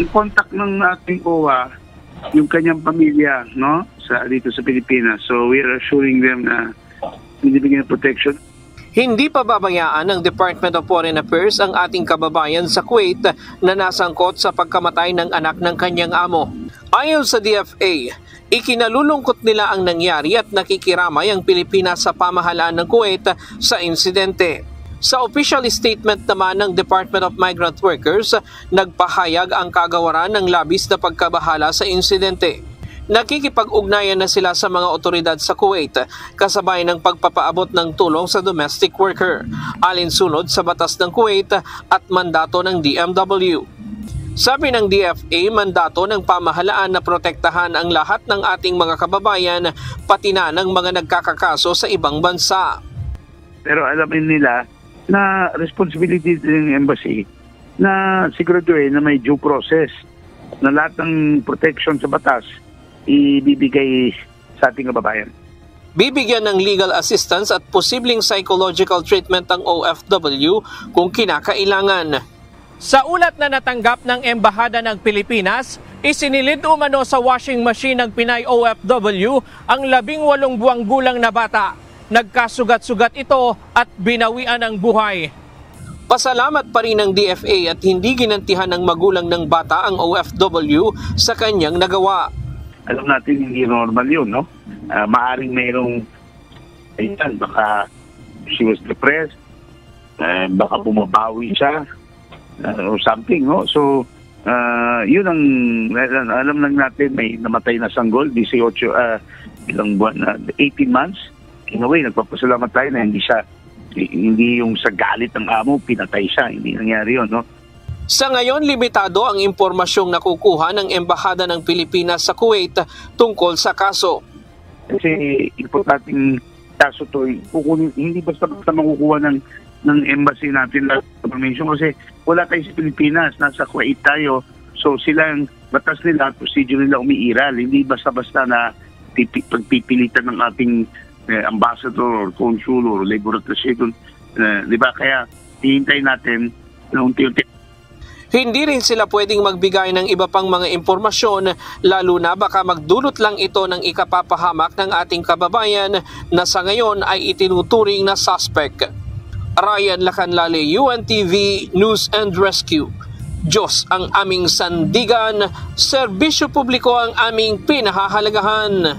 i-contact ng ating OWA yung kanyang pamilya, no, dito sa Pilipinas. So we are assuring them na binibigyan ng protection. Hindi pa babayaan ng Department of Foreign Affairs ang ating kababayan sa Kuwait na nasangkot sa pagkamatay ng anak ng kanyang amo. Ayon sa DFA, ikinalulungkot nila ang nangyari at nakikiramay ang Pilipinas sa pamahalaan ng Kuwait sa insidente. Sa official statement naman ng Department of Migrant Workers, nagpahayag ang kagawaran ng labis na pagkabahala sa insidente. Nakikipag-ugnayan na sila sa mga otoridad sa Kuwait kasabay ng pagpapaabot ng tulong sa domestic worker, alinsunod sa batas ng Kuwait at mandato ng DMW. Sabi ng DFA, mandato ng pamahalaan na protektahan ang lahat ng ating mga kababayan, pati na ng mga nagkakakaso sa ibang bansa. Pero alamin nila na responsibility din ng embassy na siguraduhin na may due process, na lahat ng protection sa batas ibibigay sa ating kababayan. Bibigyan ng legal assistance at posibleng psychological treatment ang OFW kung kinakailangan. Sa ulat na natanggap ng Embahada ng Pilipinas, isinilid umano sa washing machine ng Pinay OFW ang 18 buwang gulang na bata. Nagkasugat-sugat ito at binawian ang buhay. Pasalamat pa rin ng DFA at hindi ginantihan ng magulang ng bata ang OFW sa kanyang nagawa. Alam natin hindi normal yun, no? Maaring mayroong, baka she was depressed, baka bumabawi siya, or something, no? So, yun ang, alam lang natin, may namatay na sanggol, 18, ilang buwan, 18 months. In a way, nagpapasalamat tayo na hindi yung sa galit ng amo, pinatay siya. Hindi nangyari yun, no? Sa ngayon, limitado ang impormasyong nakukuha ng Embahada ng Pilipinas sa Kuwait tungkol sa kaso. Kasi importanteng kaso to, hindi basta makukuha ng embassy natin lahat information kasi wala tayo sa Pilipinas, nasa Kuwait tayo. So silang batas nila, procedure nila umiiral. Hindi basta-basta na pagpipilitan ng ating ambassador or consul or labor attaché. Di ba? Kaya hihintay natin na unti-unti. Hindi rin sila pwedeng magbigay ng iba pang mga impormasyon, lalo na baka magdulot lang ito ng ikapapahamak ng ating kababayan na sa ngayon ay itinuturing na suspect. Ryan Lacanlale, UNTV News and Rescue. Diyos ang aming sandigan, serbisyo publiko ang aming pinahahalagahan.